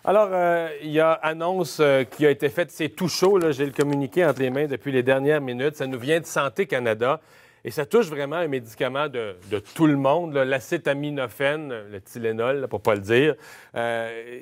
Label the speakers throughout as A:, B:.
A: Alors, il y a annonce qui a été faite, c'est tout chaud, là, j'ai le communiqué entre les mains depuis les dernières minutes. Ça nous vient de Santé Canada et ça touche vraiment un médicament de tout le monde, l'acétaminophène, le Tylenol, là, pour ne pas le dire.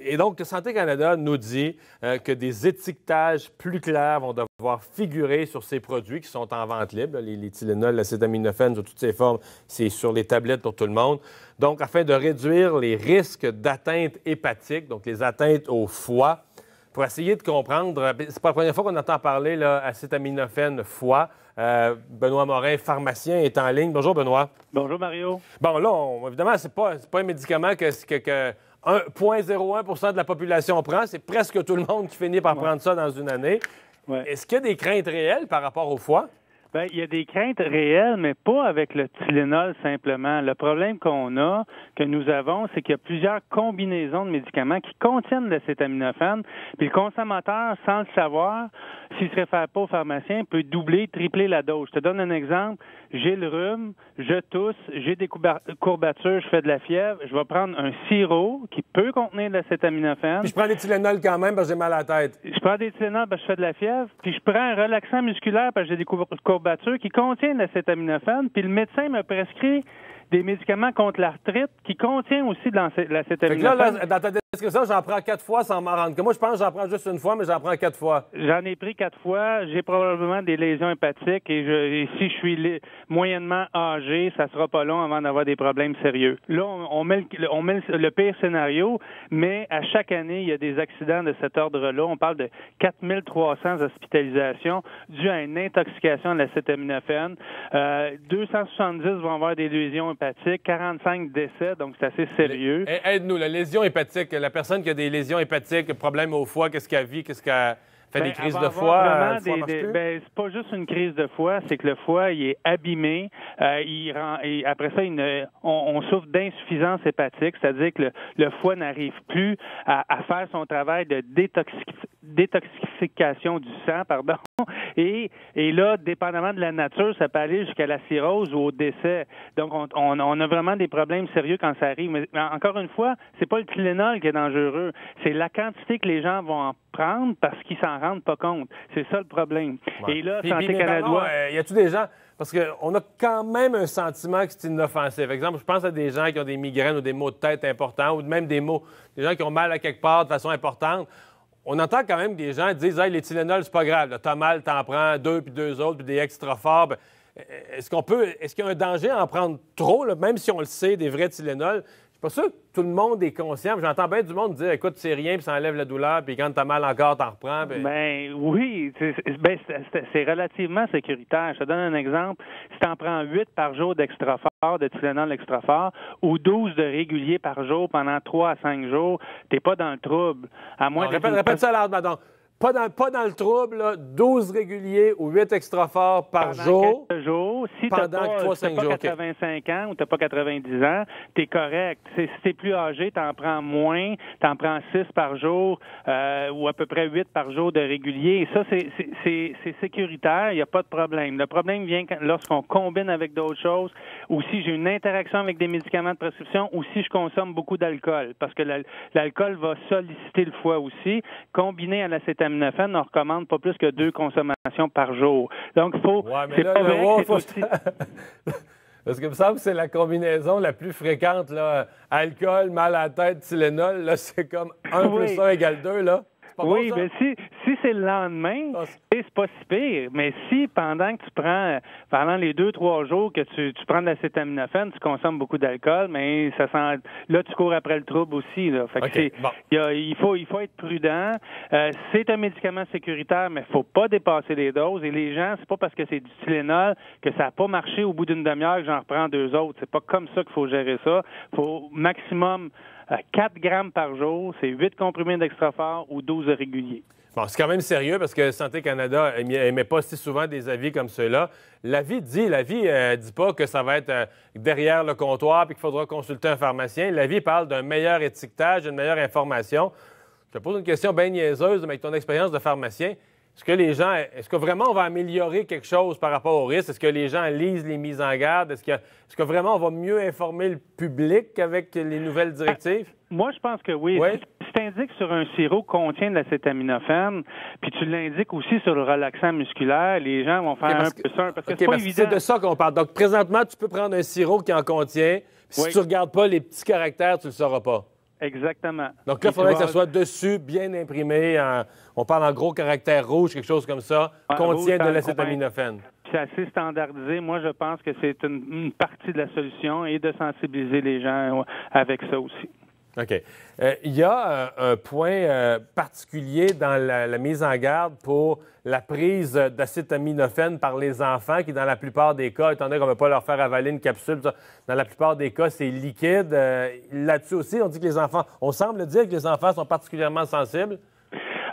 A: Et donc, Santé Canada nous dit que des étiquetages plus clairs vont devoir figurer sur ces produits qui sont en vente libre. Les Tylenol, l'acétaminophène, sous toutes ses formes, c'est sur les tablettes pour tout le monde. Donc, afin de réduire les risques d'atteinte hépatique, donc les atteintes au foie, pour essayer de comprendre, c'est pas la première fois qu'on entend parler acétaminophène foie. Benoît Morin, pharmacien, est en ligne. Bonjour, Benoît.
B: Bonjour, Mario.
A: Bon, là, évidemment, c'est pas un médicament que 0,01 % de la population prend. C'est presque tout le monde qui finit par prendre ça dans une année. Ouais. Est-ce qu'il y a des craintes réelles par rapport au foie?
B: Bien, il y a des craintes réelles, mais pas avec le Tylenol simplement. Le problème que nous avons, c'est qu'il y a plusieurs combinaisons de médicaments qui contiennent l'acétaminophène, puis le consommateur, sans le savoir, s'il ne se réfère pas au pharmacien, peut doubler, tripler la dose. Je te donne un exemple. J'ai le rhume, je tousse, j'ai des courbatures, je fais de la fièvre. Je vais prendre un sirop qui peut contenir de l'acétaminophène.
A: Puis je prends des Tylenol quand même parce que j'ai mal à la tête.
B: Je prends des Tylenol parce que je fais de la fièvre. Puis je prends un relaxant musculaire parce que j'ai des courbatures qui contiennent de l'acétaminophène. Puis le médecin me prescrit des médicaments contre l'arthrite qui contiennent aussi de l'acétaminophène.
A: Là, dans ta description, j'en prends 4 fois sans m'en rendre compte. Moi, je pense que j'en prends juste une fois, mais j'en prends 4 fois.
B: J'en ai pris 4 fois. J'ai probablement des lésions hépatiques et si je suis moyennement âgé, ça sera pas long avant d'avoir des problèmes sérieux. Là, on met le pire scénario, mais à chaque année, il y a des accidents de cet ordre-là. On parle de 4300 hospitalisations dues à une intoxication à l'acétaminophène. 270 vont avoir des lésions hépatiques, 45 décès, donc c'est assez sérieux.
A: Aide-nous, la lésion hépatique, la personne qui a des lésions hépatiques, problème au foie, qu'est-ce qu'elle vit, qu'est-ce qu'elle fait, des crises de foie?
B: C'est pas juste une crise de foie, c'est que le foie, il est abîmé. Et après ça, on souffre d'insuffisance hépatique, c'est-à-dire que le foie n'arrive plus à faire son travail de détoxification du sang, Et là, dépendamment de la nature, ça peut aller jusqu'à la cirrhose ou au décès. Donc, on a vraiment des problèmes sérieux quand ça arrive. Mais encore une fois, c'est pas le Tylenol qui est dangereux. C'est la quantité que les gens vont en prendre parce qu'ils s'en rendent pas compte. C'est ça le problème.
A: Ouais.
B: Et là, Santé Canada...
A: y a-tu des gens... Parce qu'on a quand même un sentiment que c'est inoffensif. Par exemple, je pense à des gens qui ont des migraines ou des maux de tête importants ou même des gens qui ont mal à quelque part de façon importante. On entend quand même des gens dire « Hey, les Tylenol, c'est pas grave. T'as mal, t'en prends 2 puis 2 autres, puis des extra forts. » Est-ce qu'il y a un danger à en prendre trop, là, même si on le sait, des vrais Tylenol? Je suis pas sûr que tout le monde est conscient. J'entends bien du monde dire « Écoute, c'est rien, puis ça enlève la douleur, puis quand t'as mal encore, t'en reprends. »
B: Ben oui, c'est relativement sécuritaire. Je te donne un exemple. Si tu en prends 8 par jour d'extra fort, de Tylenol extra fort, ou 12 de régulier par jour pendant 3 à 5 jours, t'es pas dans le trouble. À moins
A: répète ça là, madame. Pas dans le trouble, là, 12 réguliers ou 8 extra forts par jour.
B: Pendant 4 jours. Si tu n'as pas 85 ans ou tu n'as pas 90 ans, tu es correct. Si tu es plus âgé, tu en prends moins, tu en prends 6 par jour ou à peu près 8 par jour de régulier. Et ça, c'est sécuritaire, il n'y a pas de problème. Le problème vient lorsqu'on combine avec d'autres choses, ou si j'ai une interaction avec des médicaments de prescription, ou si je consomme beaucoup d'alcool, parce que l'alcool va solliciter le foie aussi. Combiné à l'acétaminophène, on recommande pas plus que 2 consommations par jour. Donc, il faut...
A: c'est pas vrai que aussi... Parce que il me semble que c'est la combinaison la plus fréquente, là. Alcool, mal à la tête, Tylenol, là, c'est comme 1 plus 1 égale 2, là.
B: Oui, mais si c'est le lendemain, c'est pas si pire. Mais si pendant les 2-3 jours que tu prends de l'acétaminophène, tu consommes beaucoup d'alcool, mais là tu cours après le trouble aussi. Là. Fait que il faut être prudent. C'est un médicament sécuritaire, mais il faut pas dépasser les doses. Et les gens, c'est pas parce que c'est du Tylenol que ça n'a pas marché au bout d'une demi-heure que j'en reprends 2 autres. C'est pas comme ça qu'il faut gérer ça. Il faut maximum 4 grammes par jour, c'est 8 comprimés d'extra fort ou 12 réguliers.
A: Bon, c'est quand même sérieux parce que Santé Canada n'émet pas si souvent des avis comme ceux-là. L'avis dit pas que ça va être derrière le comptoir et qu'il faudra consulter un pharmacien. L'avis parle d'un meilleur étiquetage, d'une meilleure information. Je te pose une question bien niaiseuse, mais avec ton expérience de pharmacien, est-ce que vraiment on va améliorer quelque chose par rapport au risque? Est-ce que les gens lisent les mises en garde? Est-ce que vraiment on va mieux informer le public avec les nouvelles directives?
B: Moi, je pense que oui. Si t'indiques sur un sirop qui contient de l'acétaminophène, puis tu l'indiques aussi sur le relaxant musculaire, les gens vont faire un peu ça, parce que c'est pas évident.
A: C'est de ça qu'on parle. Donc, présentement, tu peux prendre un sirop qui en contient, puis si tu regardes pas les petits caractères, tu le sauras pas.
B: Exactement.
A: Donc là, il faudrait que ça soit dessus, bien imprimé. On parle en gros caractère rouge, quelque chose comme ça, contient de l'acétaminophène.
B: C'est assez standardisé. Moi, je pense que c'est une partie de la solution et de sensibiliser les gens avec ça aussi.
A: OK. Il y a un point particulier dans la mise en garde pour la prise d'acétaminophène par les enfants qui, dans la plupart des cas, étant donné qu'on ne veut pas leur faire avaler une capsule, dans la plupart des cas, c'est liquide. Là-dessus aussi, on dit que les enfants, on semble dire que les enfants sont particulièrement sensibles.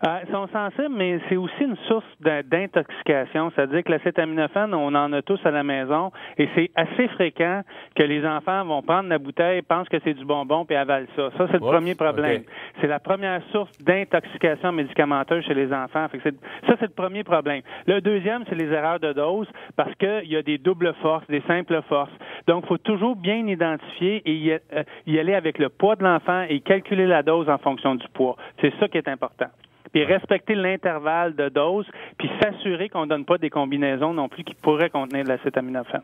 B: Ils sont sensibles, mais c'est aussi une source d'intoxication. C'est-à-dire que l'acétaminophène, on en a tous à la maison et c'est assez fréquent que les enfants vont prendre la bouteille, pensent que c'est du bonbon puis avalent ça. Ça, c'est le premier problème. Okay. C'est la première source d'intoxication médicamenteuse chez les enfants. Ça, c'est le premier problème. Le deuxième, c'est les erreurs de dose parce qu'il y a des doubles forces, des simples forces. Donc, il faut toujours bien identifier et y aller avec le poids de l'enfant et calculer la dose en fonction du poids. C'est ça qui est important. Puis respecter l'intervalle de dose, puis s'assurer qu'on ne donne pas des combinaisons non plus qui pourraient contenir de l'acétaminophène.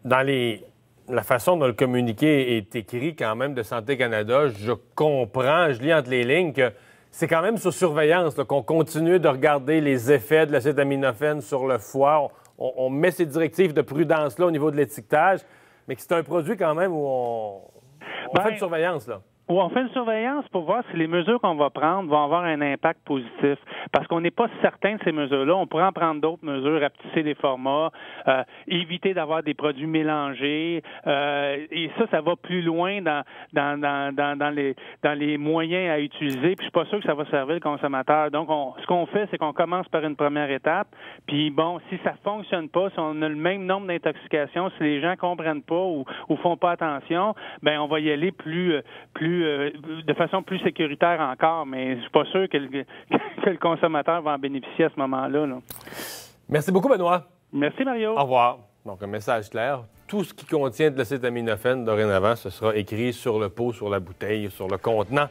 A: Dans la façon dont le communiqué est écrit quand même de Santé Canada, je comprends, je lis entre les lignes que c'est quand même sur surveillance qu'on continue de regarder les effets de l'acétaminophène sur le foie. On met ces directives de prudence-là au niveau de l'étiquetage, mais que c'est un produit quand même où on fait de surveillance, là.
B: Où on fait une surveillance pour voir si les mesures qu'on va prendre vont avoir un impact positif. Parce qu'on n'est pas certain de ces mesures-là. On pourrait en prendre d'autres mesures, rapetisser les formats, éviter d'avoir des produits mélangés. Et ça va plus loin dans les moyens à utiliser. Puis je suis pas sûr que ça va servir le consommateur. Donc, ce qu'on fait, c'est qu'on commence par une première étape. Puis bon, si ça fonctionne pas, si on a le même nombre d'intoxications, si les gens comprennent pas ou font pas attention, ben on va y aller de façon plus sécuritaire encore, mais je suis pas sûr que le consommateur va en bénéficier à ce moment-là. Là.
A: Merci beaucoup, Benoît.
B: Merci, Mario.
A: Au revoir. Donc, un message clair. Tout ce qui contient de l'acétaminophène, dorénavant, ce sera écrit sur le pot, sur la bouteille, sur le contenant.